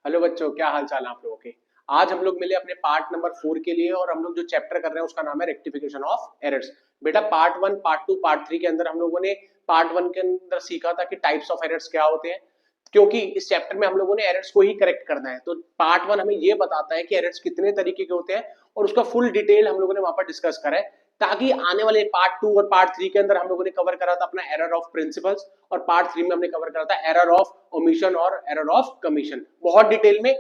Hello बच्चों, क्या हाल चाल है आप लोगों के। आज हम लोग मिले अपने पार्ट नंबर 4 के लिए और हम लोग जो चैप्टर कर रहे हैं उसका नाम है रेक्टिफिकेशन ऑफ एरर्स। बेटा पार्ट 1, पार्ट 2, पार्ट 3 के अंदर हम लोगों ने पार्ट 1 के अंदर सीखा था कि टाइप्स ऑफ एरर्स क्या होते हैं, क्योंकि इस चैप्टर में हम लोगों ने एरर्स को ही करेक्ट करना है। तो पार्ट 1 हमें ये बताता है कि एरर्स कितने तरीके के होते हैं और उसका फुल डिटेल हम लोगों ने वहां पर डिस्कस करा है, ताकि आने वाले पार्ट 2 और पार्ट 3 के अंदर हम लोगों ने कवर करा था अपना एरर ऑफ प्रिंसिपल्स, और पार्ट 3 में हमने कवर करा था एरर ऑफ ओमिशन और एरर ऑफ कमीशन, बहुत डिटेल में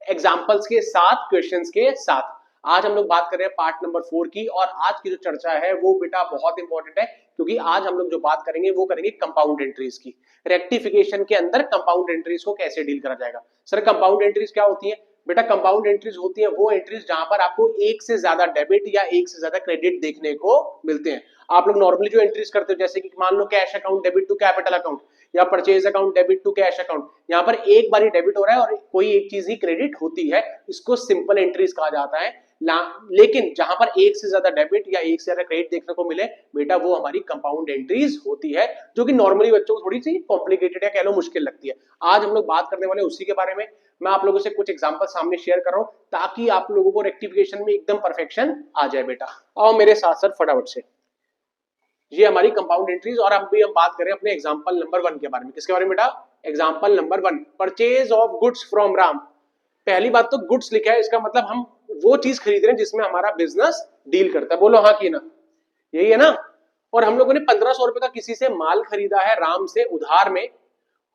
एग्जाम्पल्स के साथ, क्वेश्चंस के साथ। आज हम लोग बात कर रहे हैं पार्ट नंबर 4 की, और आज की जो चर्चा है वो बेटा बहुत इंपॉर्टेंट है, क्योंकि आज हम लोग जो बात करेंगे वो करेंगे कंपाउंड एंट्रीज की। रेक्टिफिकेशन के अंदर कंपाउंड एंट्रीज को कैसे डील करा जाएगा। सर कंपाउंड एंट्रीज क्या होती है? बेटा कंपाउंड एंट्रीज होती है वो एंट्रीज जहां पर आपको एक से ज्यादा डेबिट या एक से ज्यादा क्रेडिट देखने को मिलते हैं। आप लोग नॉर्मली जो एंट्रीज करते हो, जैसे कि मान लो cash account debit to capital account, या purchase account debit to cash account, यहाँ पर एक बार ही डेबिट हो रहा है और कोई एक चीज ही क्रेडिट होती है, इसको सिंपल एंट्रीज कहा जाता है। लेकिन जहां पर एक से ज्यादा डेबिट या एक से ज्यादा क्रेडिट देखने को मिले बेटा, वो हमारी कंपाउंड एंट्रीज होती है, जो कि नॉर्मली बच्चों को थोड़ी सी कॉम्प्लिकेटेड या कह लो मुश्किल लगती है। आज हम लोग बात करने वाले उसी के बारे में। मैं आप लोगों से कुछ एग्जांपल सामने शेयर कर रहा हूं, ताकि आप लोगों को रेक्टिफिकेशन में एकदम परफेक्शन आ जाए। बेटा आओ मेरे साथ सर फटाफट से। ये हमारी कंपाउंड एंट्रीज, और अब भी हम बात करें अपने एग्जांपल नंबर 1 के बारे में। किसके बारे में बेटा? Example number 1, purchase of goods from Ram. पहली बात तो गुड्स लिखा है, इसका मतलब हम वो चीज खरीद रहे हैं जिसमें हमारा बिजनेस डील करता है। बोलो हाँ कि ना, यही है ना। और हम लोगों ने 1500 रुपए का किसी से माल खरीदा है राम से उधार में,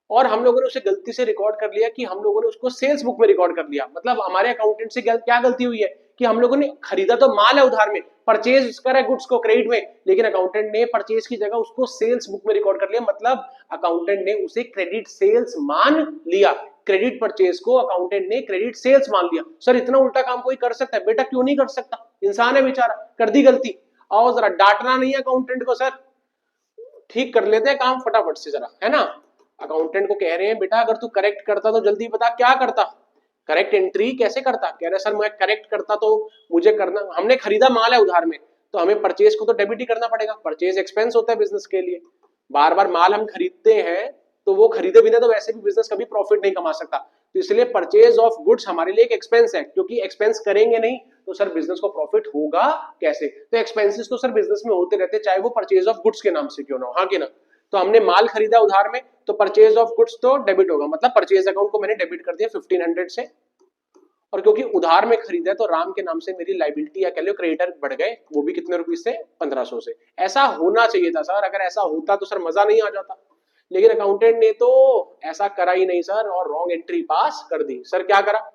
और हम लोगों ने उसे गलती से रिकॉर्ड कर लिया कि हम लोगों ने उसको सेल्स बुक में रिकॉर्ड कर लिया। मतलब हमारे अकाउंटेंट से क्या गलती हुई है कि हम लोगों ने खरीदा तो माल है उधार में, परचेज करा गुड्स को क्रेडिट में, लेकिन अकाउंटेंट ने परचेज की जगह उसको सेल्स बुक में रिकॉर्ड कर लिया। मतलब अकाउंटेंट ने उसे क्रेडिट सेल्स मान लिया। क्रेडिट परचेज को अकाउंटेंट ने क्रेडिट सेल्स मान लिया। सर इतना उल्टा काम कोई कर सकता है? बेटा क्यों नहीं कर सकता, इंसान है बेचारा, कर दी गलती। आओ जरा, डांटना नहीं है अकाउंटेंट को सर, ठीक कर लेते हैं काम फटाफट से जरा, है ना। अकाउंटेंट को कह रहे हैं बेटा अगर तू करेक्ट करता तो जल्दी बता क्या करता, करेक्ट एंट्री कैसे करता। कह रहे सर मैं करेक्ट करता तो मुझे करना, हमने खरीदा माल है उधार में, तो हमें परचेज को तो डेबिट ही करना पड़ेगा। परचेज एक्सपेंस होता है बिजनेस के लिए, बार बार माल हम खरीदते हैं, तो वो खरीदे बिना तो वैसे भी बिजनेस कभी प्रॉफिट नहीं कमा सकता। तो इसलिए परचेज ऑफ गुड्स हमारे लिए एक एक्सपेंस है, क्योंकि एक्सपेंस करेंगे नहीं तो सर बिजनेस को प्रॉफिट होगा कैसे। तो एक्सपेंसेस तो सर बिजनेस में होते रहते, चाहे वो परचेज ऑफ गुड्स के नाम से क्यों ना हो, हाँ कि ना। तो हमने माल खरीदा उधार में, तो परचेज ऑफ गुड्स तो डेबिट होगा, मतलब परचेज अकाउंट को मैंने डेबिट कर दिया 1500 से, और क्योंकि उधार में खरीदा है तो राम के नाम से मेरी लाइबिलिटी या कह लो क्रेडिटर बढ़ गए, वो भी कितने रुपीस से? 1500 से। ऐसा होना चाहिए था सर, अगर ऐसा होता तो सर मजा नहीं आ जाता, लेकिन अकाउंटेंट ने तो ऐसा करा ही नहीं सर, और रॉन्ग एंट्री पास कर दी। सर क्या करा,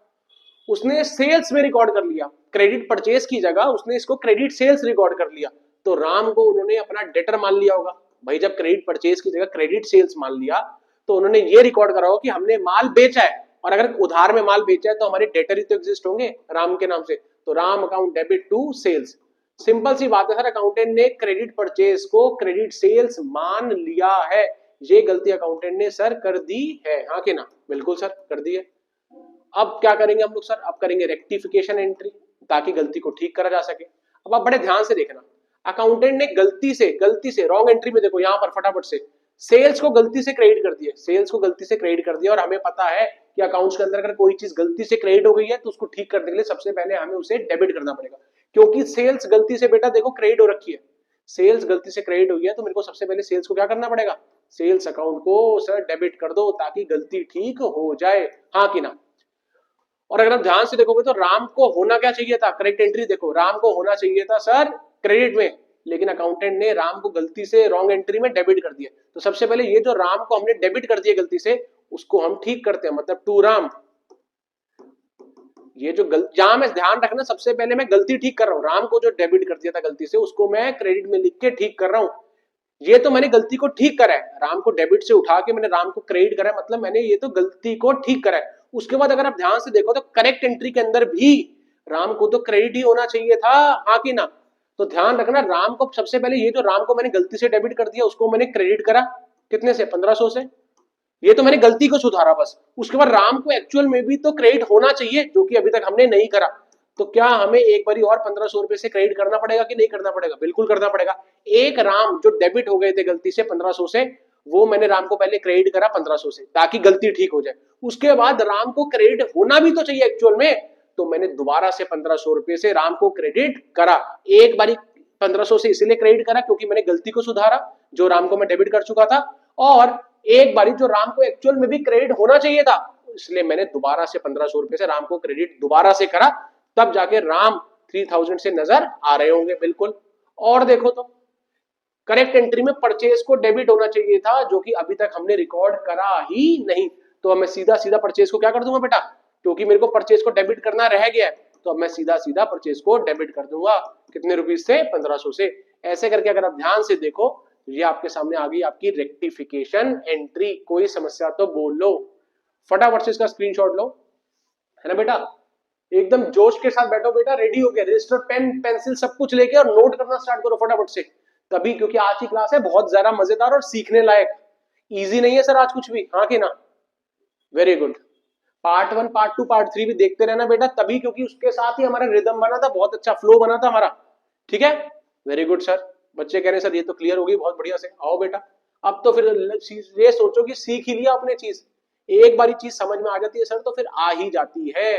उसने सेल्स में रिकॉर्ड कर लिया, क्रेडिट परचेज की जगह उसने इसको क्रेडिट सेल्स रिकॉर्ड कर लिया। तो राम को उन्होंने अपना डेटर मान लिया होगा भाई, जब क्रेडिट परचेज की जगह क्रेडिट सेल्स मान लिया तो उन्होंने ये रिकॉर्ड करा होगा कि हमने माल बेचा है, और अगर उधार में माल बेचा है तो हमारे डेटर ही तो एग्जिस्ट होंगे राम के नाम से। तो Ram account debit to sales. Simple सी बात है सर, अकाउंटेंट ने क्रेडिट परचेज को क्रेडिट सेल्स मान लिया है। ये गलती अकाउंटेंट ने सर कर दी है, हाँ कि ना? बिल्कुल सर कर दी है। अब क्या करेंगे हम लोग सर? अब करेंगे रेक्टिफिकेशन एंट्री, ताकि गलती को ठीक करा जा सके। अब आप बड़े ध्यान से देखना, अकाउंटेंट ने गलती से रॉन्ग एंट्री में देखो यहाँ पर फटाफट से सेल्स को गलती से क्रेडिट कर दिया, सेल्स को गलती से क्रेडिट कर दिया। और हमें पता है कि अकाउंट्स के अंदर अगर कोई चीज गलती से क्रेडिट हो गई है तो उसको ठीक करने के लिए सबसे पहले हमें उसे डेबिट करना पड़ेगा, क्योंकि सेल्स गलती से बेटा देखो क्रेडिट हो रखी है। सेल्स गलती से क्रेडिट हुई है तो मेरे को सबसे पहले सेल्स को क्या करना पड़ेगा? सेल्स अकाउंट को सर डेबिट कर दो, ताकि गलती ठीक हो जाए, हाँ कि ना। और अगर आप ध्यान से देखोगे तो राम को होना क्या चाहिए था? करेक्ट एंट्री देखो, राम को होना चाहिए था सर क्रेडिट में, लेकिन अकाउंटेंट ने राम को गलती से रॉन्ग एंट्री में डेबिट कर दिया। तो सबसे पहले ये जो राम को हमने डेबिट कर दिया गलती से, उसको हम ठीक करते हैं, मतलब टू राम। ये जो जहां मैं ध्यान रखना, सबसे पहले मैं गलती ठीक कर रहा हूं, राम को जो डेबिट कर दिया था गलती से उसको मैं क्रेडिट में लिख के ठीक कर रहा हूं। ये तो मैंने गलती को ठीक करा है, राम को डेबिट से उठा के मैंने राम को क्रेडिट करा है, मतलब मैंने ये तो गलती को ठीक करा है। उसके बाद अगर आप ध्यान से देखो तो करेक्ट एंट्री के अंदर भी राम को तो क्रेडिट ही होना चाहिए था, हाँ कि ना। तो ध्यान रखना, राम को सबसे पहले ये जो राम को मैंने गलती से डेबिट कर दिया उसको मैंने क्रेडिट करा, कितने से? 1500 से। ये तो मैंने गलती को सुधारा बस। उसके बाद राम को एक्चुअल में भी तो क्रेडिट होना चाहिए, जो कि अभी तक हमने नहीं करा। तो क्या हमें एक बारी और 1500 रुपए से क्रेडिट करना पड़ेगा कि नहीं करना पड़ेगा? बिल्कुल करना पड़ेगा। एक राम जो डेबिट हो गए थे गलती से 1500 से, वो मैंने राम को पहले क्रेडिट करा 1500 से ताकि गलती ठीक हो जाए। उसके बाद राम को क्रेडिट होना भी तो चाहिए एक्चुअल में, तो मैंने दोबारा से 1500 रुपए से राम को क्रेडिट करा। एक बारी 1500 से इसलिए क्रेडिट करा क्योंकि मैंने गलती को सुधारा जो राम को मैं डेबिट कर चुका था, और एक बारी जो राम को एक्चुअल में भी क्रेडिट होना चाहिए था इसलिए मैंने दोबारा से 1500 रुपए से राम को क्रेडिट दोबारा से करा, तब जाके राम 3000 से नजर आ रहे होंगे बिल्कुल। और देखो तो करेक्ट एंट्री में परचेज को डेबिट होना चाहिए था जो कि अभी तक हमने रिकॉर्ड करा ही नहीं, तो मैं सीधा सीधा परचेज को क्या कर दूंगा बेटा, क्योंकि मेरे को परचेज को डेबिट करना रह गया है तो अब मैं सीधा सीधा परचेज को डेबिट कर दूंगा। कितने रुपीस से, 1500 से। ऐसे करके अगर आप ध्यान से देखो ये आपके सामने आ गई आपकी रेक्टिफिकेशन एंट्री। कोई समस्या तो बोल लो, फटाफट से इसका स्क्रीनशॉट लो, है ना बेटा। एकदम जोश के साथ बैठो बेटा, रेडी हो गया, रजिस्टर पेन पेंसिल सब कुछ लेके और नोट करना स्टार्ट करो फटाफट से तभी, क्योंकि आज की क्लास है बहुत ज्यादा मजेदार और सीखने लायक। इजी नहीं है सर आज कुछ भी, हाँ कि ना। Very good. Part 1 part 2 part 3 भी देखते रहना बेटा तभी, क्योंकि उसके साथ ही हमारा रिदम बना था, बहुत अच्छा फ्लो बना था हमारा, ठीक है। Very good sir. बच्चे कह रहे हैं सर ये तो क्लियर हो गई बहुत बढ़िया से। आओ बेटा अब तो फिर ये सोचो कि सीख ही लिया अपने चीज, एक बारी चीज समझ में आ जाती है सर तो फिर आ ही जाती है।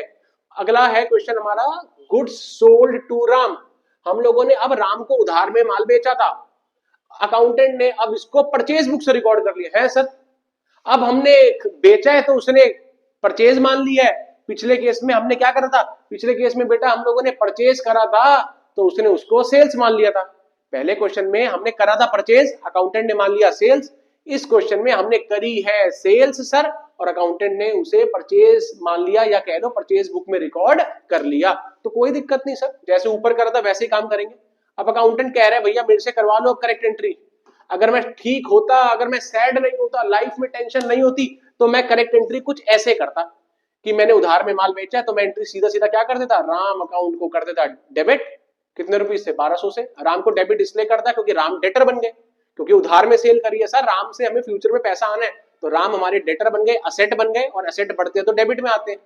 अगला है क्वेश्चन हमारा, गुड्स सोल्ड टू राम। हम लोगों ने अब राम को उधार में माल बेचा था, अकाउंटेंट ने अब इसको परचेज बुक से रिकॉर्ड कर लिया है सर। अब हमने बेचा है तो उसने परचेज मान लिया है। पिछले केस में हमने क्या करा था, पिछले केस में बेटा हम लोगों ने परचेज करा था तो उसने उसको सेल्स मान लिया था। पहले क्वेश्चन में हमने करा था परचेज, अकाउंटेंट ने मान लिया सेल्स। इस क्वेश्चन में हमने करी है सेल्स सर और अकाउंटेंट ने उसे परचेज मान लिया, या कह लो परचेज बुक में रिकॉर्ड कर लिया। तो कोई दिक्कत नहीं सर, जैसे ऊपर करा था वैसे ही काम करेंगे। अब अकाउंटेंट कह रहा है भैया मेरे से करवा लो अब करेक्ट एंट्री। अगर मैं ठीक होता, अगर मैं सैड नहीं होता, लाइफ में टेंशन नहीं होती तो मैं करेक्ट एंट्री कुछ ऐसे करता कि मैंने उधार में माल बेचा है तो मैं एंट्री सीधा सीधा क्या कर देता, राम अकाउंट को कर देता डेबिट। कितने रुपीस से, 1200 से। राम को डेबिट इसलिए करता क्योंकि राम डेटर बन गए, क्योंकि उधार में सेल करी है सर, राम से हमें फ्यूचर में पैसा आना है तो राम हमारे डेटर बन गए, असेट बन गए, और असेट बढ़ते हैं तो डेबिट में आते हैं।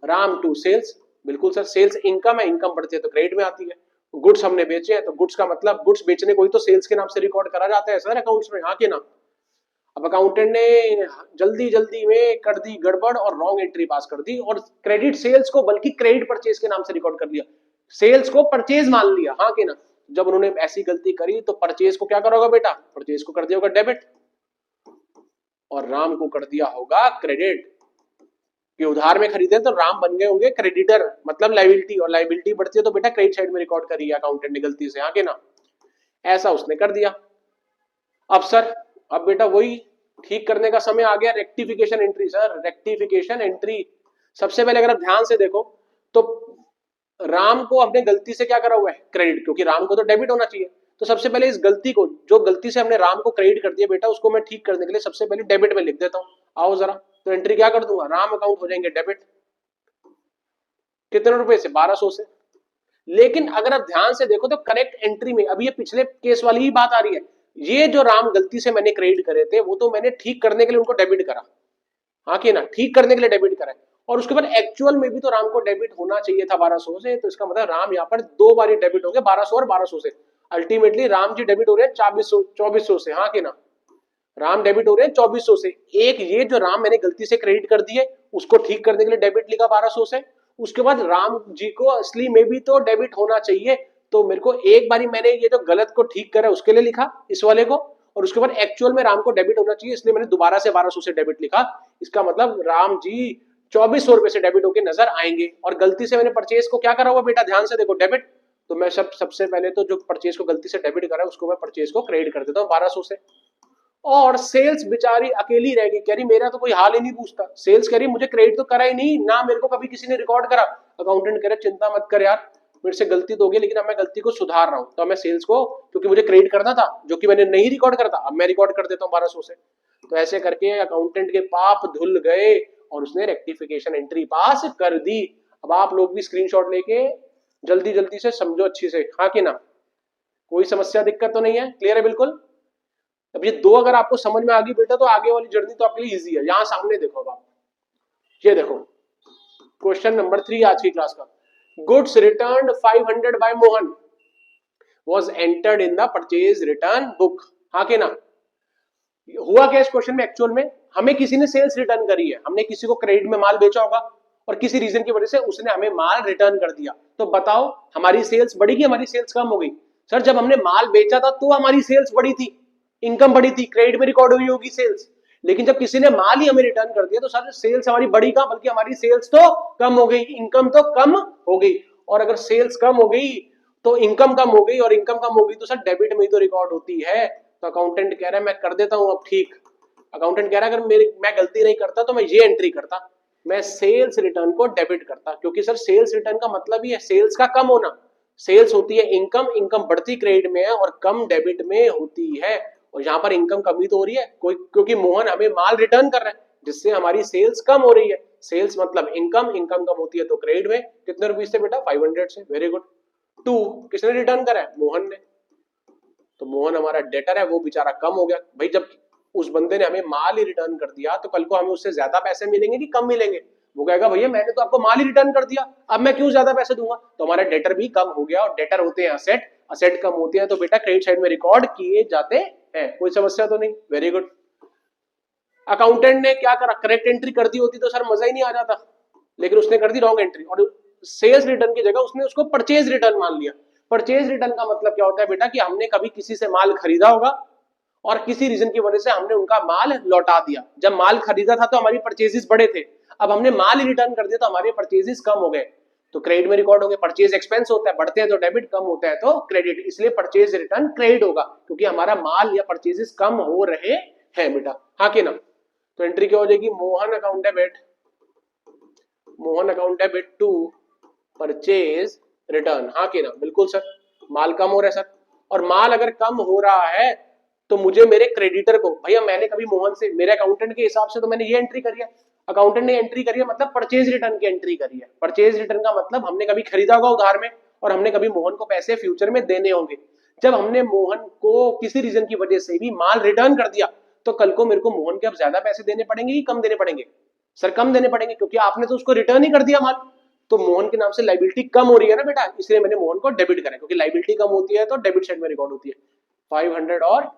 राम टू सेल्स, बिल्कुल सर, सेल्स इनकम है, इनकम बढ़ती है तो क्रेडिट में आती है। गुड्स हमने बेचे हैं तो गुड्स का मतलब गुड्स बेचने को ही तो सेल्स के नाम से रिकॉर्ड करा जाता है सर अकाउंट्स में, हाँ कि ना। अब अकाउंटेंट ने जल्दी जल्दी में कर दी गड़बड़ और रॉन्ग एंट्री पास कर दी और क्रेडिट सेल्स को बल्कि क्रेडिट परचेज के नाम से रिकॉर्ड कर लिया, सेल्स को परचेज मान लिया, हाँ कि ना। जब उन्होंने ऐसी गलती करी तो परचेज को क्या करा होगा बेटा, परचेज को कर दिया होगा डेबिट और राम को कर दिया होगा क्रेडिट। कि उधार में खरीदे तो राम बन गए होंगे क्रेडिटर, मतलब लाइबिलिटी, और लाइबिलिटी बढ़ती है तो बेटा क्रेडिट साइड में रिकॉर्ड करी है अकाउंटेंट ने गलती से, हाँ कि ना। ऐसा उसने कर दिया। अब सर अब बेटा वही ठीक करने का समय आ गया, rectification entry sir, rectification entry. सबसे पहले अगर आप ध्यान से देखो तो राम को हमने गलती से क्या करा हुआ है, क्रेडिट, क्योंकि राम को तो डेबिट होना चाहिए। तो सबसे पहले इस गलती को, जो गलती से हमने राम को क्रेडिट कर दिया बेटा, उसको मैं ठीक करने के लिए सबसे पहले डेबिट में लिख देता हूं। आओ जरा, तो एंट्री क्या कर दूंगा, राम अकाउंट हो जाएंगे डेबिट। कितने रुपए से, 1200 से। लेकिन अगर आप ध्यान से देखो तो करेक्ट एंट्री में, अभी ये पिछले केस वाली ही बात आ रही है, ये जो राम गलती से मैंने क्रेडिट करे थे वो तो मैंने ठीक करने के लिए उनको डेबिट करा, हाँ कि ना, ठीक करने के लिए डेबिट करा, और उसके बाद एक्चुअल में भी तो राम को डेबिट होना चाहिए था 1200 से। तो इसका मतलब राम यहाँ पर दो बारी डेबिट हो गए, 1200 और 1200 से। अल्टीमेटली राम जी डेबिट हो रहे हैं 2400 से, हाँ कि ना। राम डेबिट हो रहे हैं 2400 से। एक ये जो राम मैंने गलती से क्रेडिट कर दिए उसको ठीक करने के लिए डेबिट लिखा 1200 से। उसके बाद राम जी को असली में भी तो डेबिट होना चाहिए, तो मेरे को एक बारी मैंने ये जो गलत को ठीक करा उसके लिए लिखा इस वाले को, और उसके बाद एक्चुअल में राम को डेबिट होना चाहिए इसलिए मैंने दोबारा से 1200 से डेबिट लिखा। इसका मतलब राम जी 2400 रुपए से डेबिट होके नजर आएंगे। और गलती से मैंने परचेज को क्या करा हुआ बेटा, ध्यान से देखो, डेबिट। तो मैं सबसे पहले तो जो परचेज को गलती से डेबिट करा उसको मैं परचेज को क्रेडिट कर देता हूँ 1200 से। और सेल्स बेचारी अकेली रह गई, कह रही मेरा तो कोई हाल ही नहीं पूछता। सेल्स कह रही मुझे क्रेडिट तो करा ही नहीं ना, मेरे को कभी किसी ने रिकॉर्ड करा। अकाउंटेंट कह रहा चिंता मत कर यार, मेरे से गलती तो होगी लेकिन अब मैं गलती को सुधार रहा हूं, तो मैं सेल्स को, क्योंकि मुझे क्रेडिट करना था जो कि मैंने नहीं रिकॉर्ड करता, अब मैं रिकॉर्ड कर देता हूँ 1200 से। तो ऐसे करके अकाउंटेंट के पाप धुल गए और उसने रेक्टिफिकेशन एंट्री पास कर दी। अब आप लोग भी स्क्रीनशॉट लेके जल्दी जल्दी से समझो अच्छी से, हाँ कि ना। कोई समस्या दिक्कत तो नहीं है, क्लियर है बिल्कुल। अब ये दो अगर आपको समझ में आ गई बेटा तो आगे वाली जर्नी तो आपके लिए इजी है। यहां सामने देखो, अब आप ये देखो क्वेश्चन नंबर 3 आज की क्लास का। Goods returned 500 by Mohan was entered in the purchase return book, हाँ कि ना। हुआ क्या इस क्वेश्चन में एक्चुअल में, हमें किसी ने सेल्स रिटर्न करी है, हमने किसी को क्रेडिट में माल बेचा होगा और किसी रीजन की वजह से उसने हमें माल रिटर्न कर दिया, तो बताओ हमारी सेल्स बढ़ी कि हमारी सेल्स कम हो गई? सर जब हमने माल बेचा था तो हमारी सेल्स बढ़ी थी, इनकम बढ़ी थी, क्रेडिट में रिकॉर्ड हुई होगी सेल्स। लेकिन जब किसी ने माल ही हमें रिटर्न कर दिया तो सर सेल्स हमारी बढ़ी कहां, बल्कि हमारी सेल्स तो कम हो गई, इनकम तो कम हो गई। और अगर सेल्स कम हो गई तो इनकम कम हो गई, और इनकम कम हो गई तो सर डेबिट में ही तो रिकॉर्ड होती है। तो अकाउंटेंट कह रहा है मैं कर देता हूं अब ठीक। अकाउंटेंट कह रहा है अगर मैं गलती नहीं करता तो मैं ये एंट्री करता, मैं सेल्स रिटर्न को डेबिट करता, क्योंकि सर सेल्स रिटर्न का मतलब ही है सेल्स का कम होना। सेल्स होती है इनकम, इनकम बढ़ती क्रेडिट में है और कम डेबिट में होती है, और यहाँ पर इनकम कमी तो हो रही है कोई, क्योंकि मोहन हमें माल रिटर्न कर रहा है जिससे हमारी सेल्स कम हो रही है। सेल्स मतलब इनकम, इनकम कम होती है तो क्रेडिट में। कितने रुपीस से बेटा? 500 से। Very good. 2 किसने रिटर्न करा है? मोहन ने। तो मोहन हमारा डेटर है, वो बेचारा कम हो गया। भाई जब उस बंदे ने हमें माल ही रिटर्न कर दिया तो कल को हमें उससे ज्यादा पैसे मिलेंगे कि कम मिलेंगे? वो कहेगा भैया मैंने तो आपको माल ही रिटर्न कर दिया, अब मैं क्यों ज्यादा पैसे दूंगा? तो हमारा डेटर भी कम हो गया, और डेटर होते हैं असेट, असेट कम होती है तो बेटा क्रेडिट साइड में रिकॉर्ड किए जाते हैं। कोई समस्या तो नहीं? Very good. अकाउंटेंट ने क्या करा, करेक्ट एंट्री कर दी होती तो सर मजा ही नहीं आ जाता, लेकिन उसने कर दी रॉन्ग एंट्री, और सेल्स रिटर्न की जगह उसने उसको परचेज रिटर्न मान लिया। परचेज रिटर्न का मतलब क्या होता है बेटा, कि हमने कभी किसी से माल खरीदा होगा और किसी रीजन की वजह से हमने उनका माल लौटा दिया। जब माल खरीदा था तो हमारी परचेजेस बढ़े थे, अब हमने माल ही रिटर्न कर दिया तो हमारे परचेजेस कम हो गए, तो क्रेडिट में रिकॉर्ड हो गए। परचेज एक्सपेंस होता है, बढ़ते हैं तो डेबिट, कम होता है तो क्रेडिट, इसलिए परचेज रिटर्न क्रेडिट होगा क्योंकि हमारा माल या परचेजेस कम हो रहे हैं बेटा, हाँ कि ना? तो एंट्री क्या हो जाएगी? Mohan account debit, Mohan account debit to purchase return, हाँ कि ना? बिल्कुल सर। माल कम हो रहा है सर, और माल अगर कम हो रहा है तो मुझे मेरे क्रेडिटर को, भैया मैंने कभी मोहन से, मेरे अकाउंटेंट के हिसाब से तो मैंने ये एंट्री करी है, अकाउंटेंट ने एंट्री करी है मतलब परचेज रिटर्न की एंट्री करी है। परचेज रिटर्न का मतलब हमने कभी खरीदा होगा उधार में और हमने कभी मोहन को पैसे फ्यूचर में देने होंगे। जब हमने मोहन को किसी रीजन की वजह से भी माल रिटर्न कर दिया तो कल को मेरे को मोहन के अब ज्यादा पैसे देने पड़ेंगे कि कम देने पड़ेंगे? सर कम देने पड़ेंगे, क्योंकि आपने तो उसको रिटर्न ही कर दिया माल। तो मोहन के नाम से लाइबिलिटी कम हो रही है ना बेटा, इसलिए मैंने मोहन को डेबिट करा, क्योंकि लाइबिलिटी कम होती है तो डेबिट साइड में रिकॉर्ड होती है। 500 और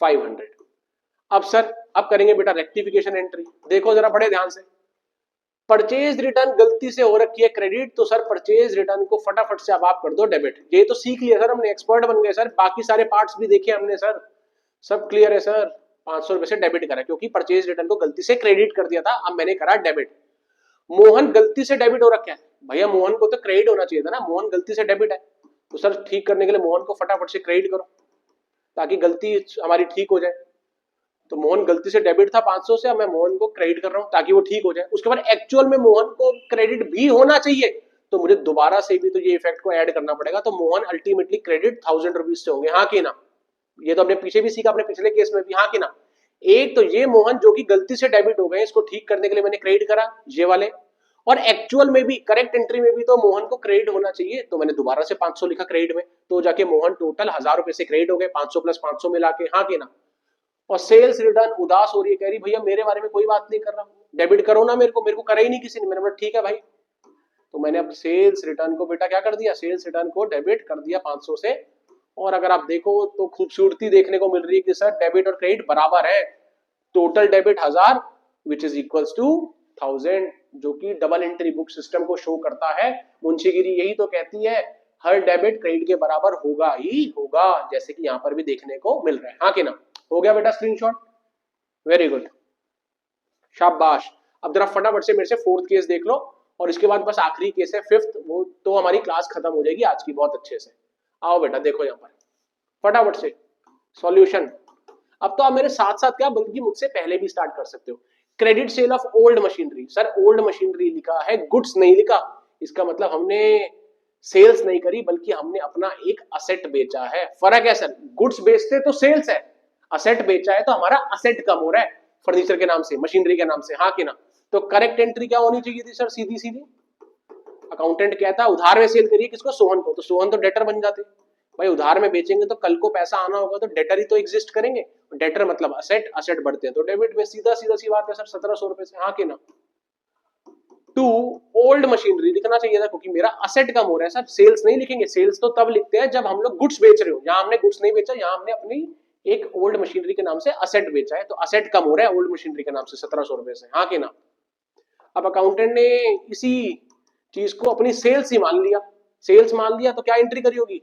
500। अब सर अब करेंगे बेटा रेक्टिफिकेशन एंट्री। देखो जरा बड़े ध्यान से, परचेज रिटर्न गलती से हो रखी है क्रेडिट, तो सर परचेज रिटर्न को फटाफट से अब आप कर दो डेबिट। ये तो सीख लिया सर हमने, एक्सपर्ट बन गए सर, बाकी सारे पार्ट्स भी देखे हमने सर, सब क्लियर है सर। 500 रुपए से डेबिट करा क्योंकि परचेज रिटर्न को गलती से क्रेडिट कर दिया था, अब मैंने करा डेबिट। मोहन गलती से डेबिट हो रखा है, भैया मोहन को तो क्रेडिट होना चाहिए था ना, मोहन गलती से डेबिट है, तो सर ठीक करने के लिए मोहन को फटाफट से क्रेडिट करो ताकि गलती हमारी ठीक हो जाए। तो मोहन गलती से डेबिट था 500 से, अब मैं मोहन को क्रेडिट कर रहा हूं ताकि वो ठीक हो जाए। उसके बाद एक्चुअल में मोहन को क्रेडिट भी होना चाहिए, तो मुझे दोबारा से भी तो ये इफेक्ट को ऐड करना पड़ेगा, तो मोहन अल्टीमेटली क्रेडिट 1000 रुपीज से होंगे, हाँ कि ना? ये तो अपने पीछे भी सीखा, अपने पिछले केस में भी, हाँ कि ना? एक तो ये मोहन जो कि गलती से डेबिट हो गए, इसको ठीक करने के लिए मैंने क्रेडिट करा ये वाले, और एक्चुअल में भी करेक्ट एंट्री में भी तो मोहन को क्रेडिट होना चाहिए, तो मैंने दोबारा से 500 लिखा क्रेडिट में, तो जाके मोहन टोटल 1000 रुपए से क्रेडिट हो गए, 500 प्लस 500 मिला के, हाँ कि ना? और सेल्स रिटर्न उदास हो रही है, कह रही भैया मेरे बारे में कोई बात नहीं कर रहा, डेबिट करो ना मेरे को करा ही नहीं किसी ने। मैंने बोला ठीक है भाई, तो मैंने अब सेल्स रिटर्न को बेटा क्या कर दिया, सेल्स रिटर्न को डेबिट कर दिया 500 से। और अगर आप देखो तो खूबसूरती देखने को मिल रही है कि सर डेबिट और क्रेडिट बराबर है, total debit 1000 which is equals to 1000, जो कि डबल एंट्री बुक सिस्टम को शो करता है। मुंशीगिरी यही तो कहती है हर डेबिट क्रेडिट के बराबर होगा ही होगा, जैसे कि यहां पर भी देखने को मिल रहा है, हाँ कि ना? हो गया बेटा स्क्रीनशॉट? वेरी गुड, शाबाश। अब जरा फटाफट से मेरे से फोर्थ केस देख लो, और इसके बाद बस आखिरी केस है फिफ्थ, वो तो हमारी क्लास खत्म हो जाएगी आज की बहुत अच्छे से। आओ बेटा देखो यहाँ पर फटाफट से सॉल्यूशन। अब तो आप मेरे साथ साथ क्या बल्कि मुझसे पहले भी स्टार्ट कर सकते हो। Credit sale of old machinery, sir old machinery लिखा है, गुड्स नहीं लिखा, इसका मतलब हमने सेल्स नहीं करी बल्कि हमने अपना एक असेट बेचा है। फर्क है सर, गुड्स बेचते तो सेल्स है, असेट बेचा है तो हमारा असेट कम हो रहा है फर्नीचर के नाम से, मशीनरी के नाम से, हाँ कि ना? तो करेक्ट एंट्री क्या होनी चाहिए थी सर? सीधी सीधी अकाउंटेंट कहता है उधार में सेल करिए किसको, सोहन को, तो सोहन तो डेटर बन जाते। भाई उधार में बेचेंगे तो कल को पैसा आना होगा तो डेटर ही तो एग्जिस्ट करेंगे, डेटर मतलब असेट, असेट बढ़ते हैं तो डेबिट में, सीधा सीधा सी बात है सर, 1700 रुपए से, हाँ कि ना? टू ओल्ड मशीनरी लिखना चाहिए था क्योंकि मेरा असेट कम हो रहा है सर, सेल्स नहीं लिखेंगे, सेल्स तो तब लिखते हैं जब हम लोग गुड्स बेच रहे हो, यहाँ हमने गुड्स नहीं बेचा, यहाँ हमने अपनी एक ओल्ड मशीनरी के नाम से असेट बेचा है, तो असेट कम हो रहा है ओल्ड मशीनरी के नाम से 1700 रुपए से, हाँ कि ना। अब अकाउंटेंट ने इसी चीज को अपनी सेल्स ही मान लिया, सेल्स मान लिया तो क्या एंट्री करी होगी,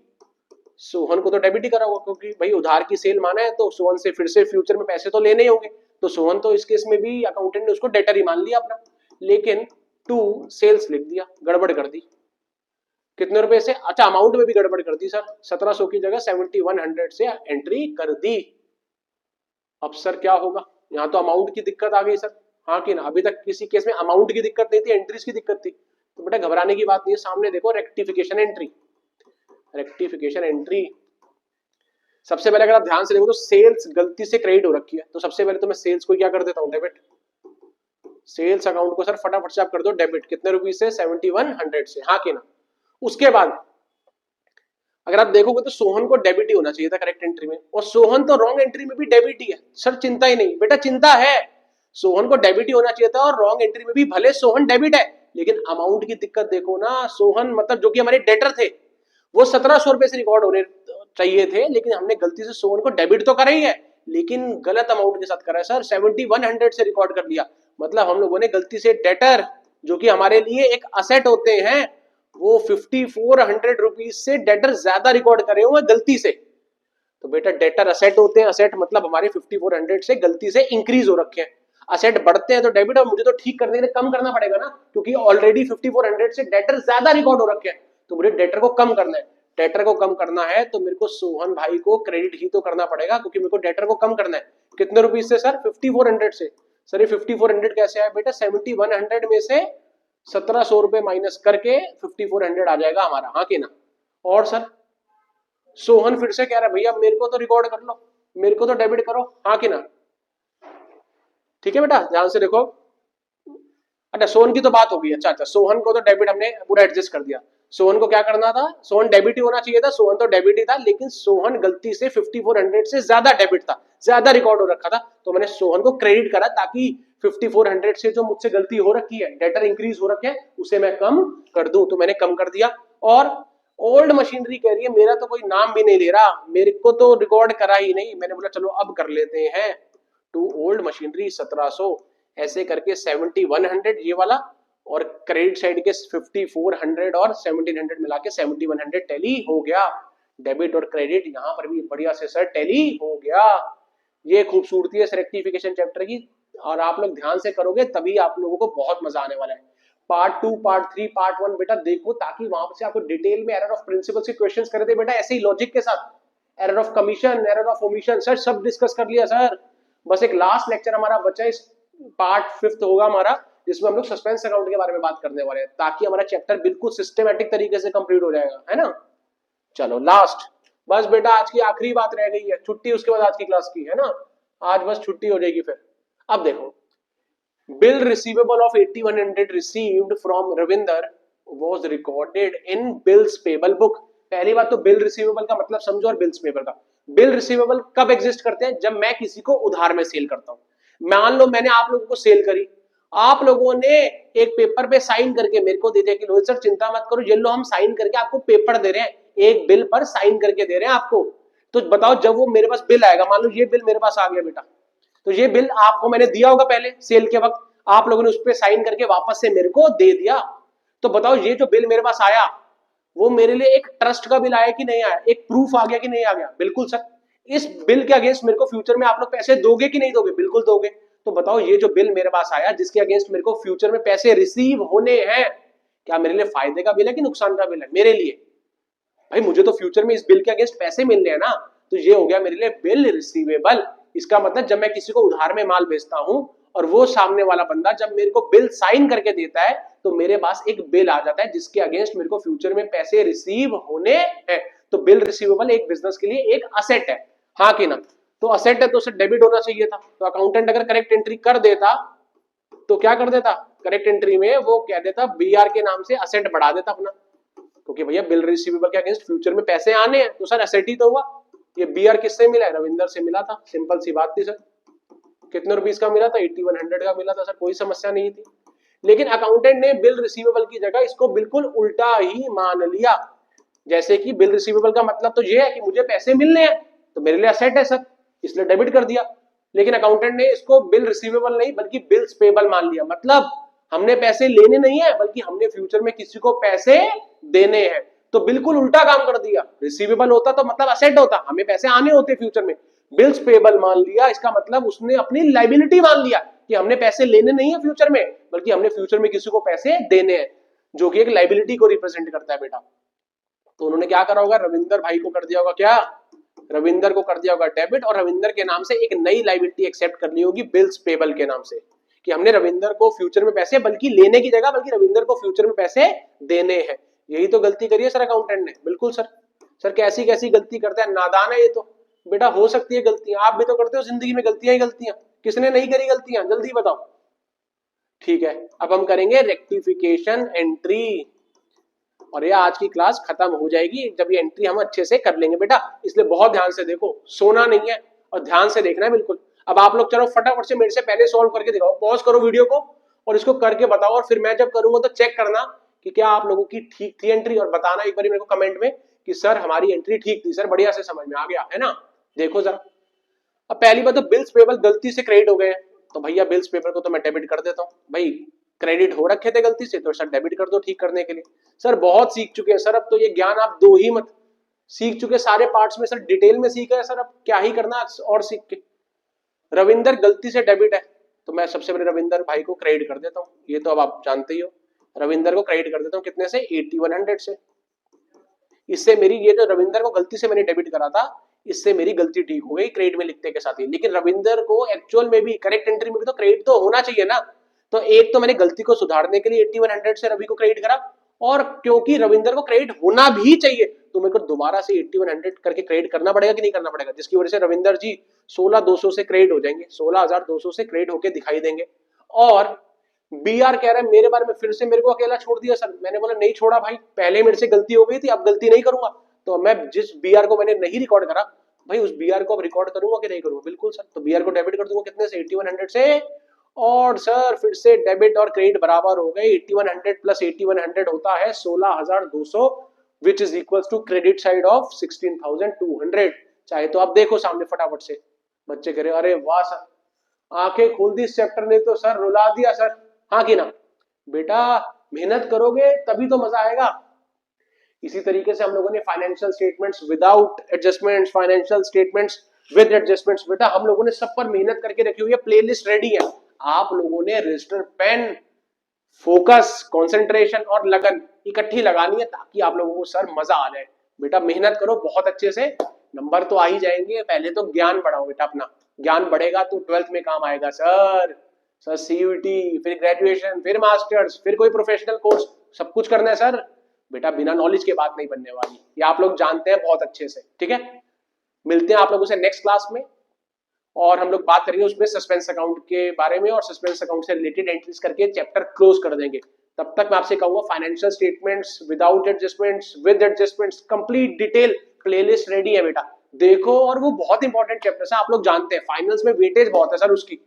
सोहन को तो डेबिट ही करा होगा, क्योंकि भाई उधार की सेल माना है तो सोहन से फिर से फ्यूचर में पैसे तो लेने ही होंगे, तो सोहन तो इस केस में भी अकाउंटेंट ने उसको डेटर ही मान लिया अपना, लेकिन टू सेल्स लिख दिया, गड़बड़ कर दी। कितने रुपए से, अच्छा अमाउंट में भी गड़बड़ कर दी सर, 1700 की जगह 7100 से एंट्री कर दी। अब सर क्या होगा, यहाँ तो अमाउंट की दिक्कत आ गई सर, हाँ कि ना। अभी तक किसी केस में अमाउंट की दिक्कत नहीं थी, एंट्रीज की दिक्कत थी, तो बेटा घबराने की बात नहीं है। सामने देखो रेक्टिफिकेशन एंट्री, रेक्टिफिकेशन एंट्री। सबसे पहले अगर आप ध्यान से देखो तो सेल्स गलती से क्रेडिट हो रखी है, तो सबसे पहले तो मैं सेल्स को क्या कर देता हूँ, डेबिट। सेल्स अकाउंट को सर फटाफट से आप कर दो डेबिट, कितने रुपीस से, 7100 से, हाँ कि ना। उसके बाद अगर आप देखोगे तो सोहन को डेबिट ही होना चाहिए था करेक्ट एंट्री में, और सोहन तो रॉन्ग एंट्री में भी डेबिट ही है सर, चिंता ही नहीं बेटा, चिंता है, सोहन को डेबिट ही होना चाहिए था, और रॉन्ग एंट्री में भी भले सोहन डेबिट है, लेकिन अमाउंट की दिक्कत देखो ना, सोहन मतलब जो कि हमारे डेटर थे वो 1700 रुपए से रिकॉर्ड होने चाहिए थे, लेकिन हमने गलती से सोहन को डेबिट तो करा ही है, लेकिन गलत अमाउंट के साथ करा है सर, 7100 से रिकॉर्ड कर दिया। मतलब हम लोगों ने गलती से डेटर जो कि हमारे लिए एक असेट होते हैं वो 5400 रुपीज से डेटर ज्यादा रिकॉर्ड करे हुए गलती से। तो बेटा डेटर असेट होते हैं, असेट मतलब हमारे 5400 से गलती से इंक्रीज हो रखे हैं, असेट बढ़ते हैं तो डेबिट, और मुझे तो ठीक करने के लिए कम करना पड़ेगा ना, क्योंकि ऑलरेडी 5400 से डेटर ज्यादा रिकॉर्ड हो रखे हैं, तो मुझे डेटर को कम करना है। डेटर को कम करना है तो मेरे को सोहन भाई को क्रेडिट ही तो करना पड़ेगा, क्योंकि मेरे को डेटर को कम करना है। कितने रुपीज से सर, 5400 से। सर ये 5400 कैसे आया बेटा, 7100 में से 1700 रुपए माइनस करके 5400 आ जाएगा हमारा, हाँ कि ना। और सर सोहन फिर से कह रहा है भैया मेरे को तो रिकॉर्ड कर लो, मेरे को तो डेबिट करो, हाँ कि ना। ठीक है बेटा ध्यान से देखो, अच्छा सोहन की तो बात होगी, अच्छा अच्छा सोहन को तो डेबिट हमने पूरा एडजस्ट कर दिया। सोहन को क्या करना था, सोहन डेबिट ही होना चाहिए था, सोहन तो डेबिट ही था, लेकिन सोहन गलती से 5400 से ज्यादा डेबिट था, ज्यादा रिकॉर्ड हो रखा था, तो मैंने सोहन को क्रेडिट करा ताकि 5400 से जो मुझसे गलती हो रखी है, डेटर इंक्रीज हो रखे हैं, उसे मैं कम कर दूं, तो मैंने कम कर दिया। और ओल्ड मशीनरी कह रही है मेरा तो कोई नाम भी नहीं ले रहा, मेरे को तो रिकॉर्ड करा ही नहीं, मैंने बोला चलो अब कर लेते हैं, टू ओल्ड मशीनरी 1700 ऐसे करके 7100 ये वाला, और क्रेडिट साइड के 5400 और 1700 मिला के 7100 टैली हो गया। डेबिट और क्रेडिट यहाँ पर भी बढ़िया से सर टैली हो गया। ये खूबसूरती है रेक्टिफिकेशन चैप्टर की, और आप लोग ध्यान से करोगे तभी आप लोगों को बहुत मजा आने वाला है। पार्ट 2 पार्ट 3 पार्ट 1 बेटा देखो, ताकि वहां से आपको डिटेल में एरर ऑफ प्रिंसिपल के क्वेश्चंस करे थे बेटा, ऐसे ही लॉजिक के साथ, error of commission, error of omission, sir सब डिस्कस कर लिया सर। बस एक लास्ट लेक्चर हमारा बचा है, पार्ट 5 होगा हमारा, जिसमें हम लोग सस्पेंस अकाउंट के बारे में बात करने वाले हैं, ताकि हमारा चैप्टर बिल्कुल सिस्टमैटिक तरीके से कंप्लीट हो जाएगा, है ना। चलो लास्ट, बस बेटा आज की आखिरी बात रह गई है, छुट्टी उसके बाद आज की क्लास की, है ना, आज बस छुट्टी हो जाएगी फिर। अब देखो, bill receivable of 8100 received from Ravinder was recorded in bills payable book. पहली बात तो बिल रिसीवेबल का मतलब समझो, और बिल्स पेबल का। बिल रिसीवेबल कब एग्जिस्ट करते हैं, जब मैं किसी को उधार में सेल करता हूं। मान लो मैंने आप लोगों को सेल करी, आप लोगों ने एक पेपर पे साइन करके मेरे को दे दिया कि रोहित सर चिंता मत करो, ये लो हम साइन करके आपको पेपर दे रहे हैं, एक बिल पर साइन करके दे रहे हैं आपको। तो बताओ जब वो मेरे पास बिल आएगा, मान लो ये बिल मेरे पास आ गया बेटा, तो ये बिल आपको मैंने दिया होगा पहले सेल के वक्त, आप लोगों ने उस पर साइन करके वापस से मेरे को दे दिया। तो बताओ ये जो बिल मेरे पास आया वो मेरे लिए एक ट्रस्ट का बिल आया कि नहीं आया, एक प्रूफ आ गया कि नहीं आ गया, बिल्कुल सर। इस बिल के अगेंस्ट मेरे को फ्यूचर में आप लोग पैसे दोगे कि नहीं दोगे, बिल्कुल दोगे। तो बताओ ये जो बिल मेरे पास आया जिसके अगेंस्ट मेरे को फ्यूचर में पैसे रिसीव होने हैं, क्या मेरे लिए फायदे का बिल है कि नुकसान का बिल है, मेरे लिए। भाई मुझे तो फ्यूचर में इस बिल के अगेंस्ट पैसे मिलने हैं ना, तो ये हो गया मेरे लिए बिल रिसीवेबल। इसका मतलब जब मैं किसी को उधार में माल बेचता हूं और वो सामने वाला बंदा जब मेरे को बिल साइन करके देता है, तो मेरे पास एक बिल आ जाता है जिसके अगेंस्ट मेरे को फ्यूचर में पैसे रिसीव होने हैं। तो बिल रिसीवेबल एक बिजनेस के लिए एक असेट है, हाँ कि ना। तो असेट है तो उसे डेबिट होना चाहिए था, तो अकाउंटेंट अगर करेक्ट एंट्री कर देता तो क्या कर देता, करेक्ट एंट्री में वो कह देता बीआर के नाम से असेट बढ़ा देता अपना, क्योंकि भैया बिल रिसीवेबल के अगेंस्ट फ्यूचर में पैसे आने हैं, तो सर असेट ही तो हुआ। ये बीआर किससे मिला है, रविंदर से मिला था, सिंपल सी बात थी सर। कितने रुपीस का मिला था, 8100 का मिला था सर, कोई समस्या नहीं थी। लेकिन अकाउंटेंट ने बिल रिसीवेबल की जगह इसको बिल्कुल उल्टा ही मान लिया, जैसे कि बिल रिसीवेबल का मतलब तो ये है कि मुझे पैसे मिलने हैं, तो मेरे लिए असेट है सर। इसलिए डेबिट कर दिया। लेकिन अकाउंटेंट ने इसको बिल रिसीवेबल नहीं बल्कि बिल्स पेबल मान लिया, मतलब हमने पैसे लेने नहीं है बल्कि हमने फ्यूचर में किसी को पैसे देने हैं। तो बिल्कुल उल्टा काम कर दिया, रिसीवेबल होता तो मतलब असेट होता, हमें पैसे आने होते फ्यूचर में, बिल्स पेबल मान लिया, इसका मतलब उसने अपनी लाइबिलिटी मान लिया कि हमने पैसे लेने नहीं है फ्यूचर में बल्कि हमने फ्यूचर में किसी को पैसे देने हैं, जो कि एक लाइबिलिटी को रिप्रेजेंट करता है बेटा। तो उन्होंने क्या करा होगा, रविंदर भाई को कर दिया होगा क्या, रविंदर को कर दिया होगा डेबिट, और रविंदर के नाम से एक नई लाइबिलिटी एक्सेप्ट कर ली होगी बिल्स पेबल के नाम से, कि हमने रविंदर को फ्यूचर में पैसे, बल्कि लेने की जगह बल्कि रविंदर को फ्यूचर में पैसे देने हैं। यही तो गलती करी है सर अकाउंटेंट ने। बिल्कुल सर। सर कैसी कैसी गलती करता है, नादान है ये तो। बेटा हो सकती है गलतियां, आप भी तो करते हो जिंदगी में गलतियां ही गलतियां, किसने नहीं करी गलतियां, जल्दी बताओ। ठीक है, अब हम करेंगे रेक्टिफिकेशन एंट्री, और ये आज की क्लास खत्म हो जाएगी जब ये एंट्री हम अच्छे से कर लेंगे बेटा, इसलिए बहुत ध्यान से देखो, सोना नहीं है और ध्यान से देखना है बिल्कुल। अब आप लोग चलो फटाफट से मेरे से पहले सॉल्व करके दिखाओ, पॉज करो वीडियो को और इसको करके बताओ, और फिर मैं जब करूंगा तो चेक करना कि क्या आप लोगों की ठीक थी एंट्री, और बताना एक बार मेरे को कमेंट में कि सर हमारी एंट्री ठीक थी, सर बढ़िया से समझ में आ गया है ना। देखो जरा, अब पहली बात तो बिल्स पेबल गलती से क्रेडिट हो गए हैं, तो भैया बिल्स पेपर को तो मैं डेबिट कर देता हूँ। भाई क्रेडिट हो रखे थे गलती से तो सर डेबिट कर दो ठीक करने के लिए। सर बहुत सीख चुके हैं सर, अब तो ये ज्ञान आप दो ही मत, सीख चुके सारे पार्ट्स में सर, डिटेल में सीखा है सर, अब क्या ही करना और सीख के। रविंदर गलती से डेबिट है तो मैं सबसे पहले रविंदर भाई को क्रेडिट कर देता हूँ, ये तो अब आप जानते ही हो। रविंदर को क्रेडिट कर देता हूँ कितने से, 8100 से। इससे मेरी ये जो रविंदर को गलती से मैंने डेबिट करा था, इससे मेरी गलती ठीक हो गई क्रेडिट में लिखते के साथ ही। लेकिन रविंदर को एक्चुअल में भी करेक्ट एंट्री में भी तो क्रेडिट तो होना चाहिए ना। तो एक तो मैंने गलती को सुधारने के लिए 8100 से रवि को क्रेडिट करा, और क्योंकि रविंदर को क्रेडिट होना भी चाहिए तो मेरे को दोबारा से 8100 करके क्रेडिट करना पड़ेगा कि नहीं करना पड़ेगा, जिसकी वजह से रविंदर जी 16200 से क्रेडिट हो जाएंगे, 16200 से क्रेडिट होके दिखाई देंगे। और बी आर कह रहा है मेरे बारे में, फिर से मेरे को अकेला छोड़ दिया सर। मैंने बोला नहीं छोड़ा भाई, पहले मेरे से गलती हो गई थी, अब गलती नहीं करूंगा। तो मैं जिस बी आर को मैंने नहीं रिकॉर्ड करा भाई, उस बी आर को अब रिकॉर्ड करूंगा कि नहीं करूंगा। बिल्कुल सर, तो बी आर को डेबिट कर दूंगा कितने से, 8100 से। और सर फिर से डेबिट और क्रेडिट बराबर हो गए, 8100 प्लस 8100 होता है 16200, which is equal to credit side of 16200। चाहे तो आप देखो सामने फटाफट से। बच्चे कह रहे अरे वाह सर, आंखें खोल दी इस चैप्टर ने तो सर, रुला दिया सर। हाँ कि ना बेटा, मेहनत करोगे तभी तो मजा आएगा। इसी तरीके से हम लोगों ने financial statements without adjustments, financial statements with adjustments, बेटा हम लोगों ने सब पर मेहनत करके रखी हुई है, प्लेलिस्ट रेडी है। आप लोगों ने रजिस्टर पेन, फोकस, कंसंट्रेशन और लगन इकट्ठी लगानी है ताकि आप लोगों को सर मजा आ जाए। बेटा मेहनत करो बहुत अच्छे से, नंबर तो आ ही जाएंगे। पहले तो ज्ञान बढ़ाओ बेटा अपना, ज्ञान बढ़ेगा तो 12th में काम आएगा सर। सर सीयूटी, फिर ग्रेजुएशन, फिर मास्टर्स, फिर कोई प्रोफेशनल कोर्स, सब कुछ करना है सर। बेटा बिना नॉलेज के बात नहीं बनने वाली, ये आप लोग जानते हैं बहुत अच्छे से। ठीक है, मिलते हैं आप लोगों से नेक्स्ट क्लास में, और हम लोग बात करेंगे उसमें सस्पेंस अकाउंट के बारे में, और सस्पेंस अकाउंट से रिलेटेड एंट्रीज करके चैप्टर क्लोज कर देंगे। तब तक मैं आपसे कहूंगा financial statements without adjustments, with adjustments, complete detail playlist ready है बेटा, देखो। और वो बहुत इंपॉर्टेंट चैप्टर है, आप लोग जानते हैं फाइनल्स में वेटेज बहुत है सर उसकी,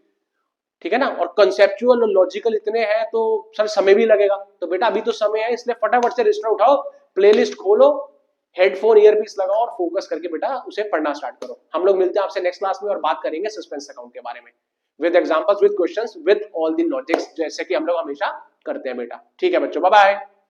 ठीक है ना। और कंसेप्चुअल और लॉजिकल इतने हैं तो सर समय भी लगेगा, तो बेटा अभी तो समय है, इसलिए फटाफट से रजिस्टर उठाओ, प्लेलिस्ट खोलो, हेडफोन ईयरपीस लगाओ और फोकस करके बेटा उसे पढ़ना स्टार्ट करो। हम लोग मिलते हैं आपसे नेक्स्ट क्लास में और बात करेंगे सस्पेंस अकाउंट के बारे में, with examples, with questions, with all the logics, जैसे कि हम लोग हमेशा करते हैं बेटा। ठीक है बच्चों, बाय बाय।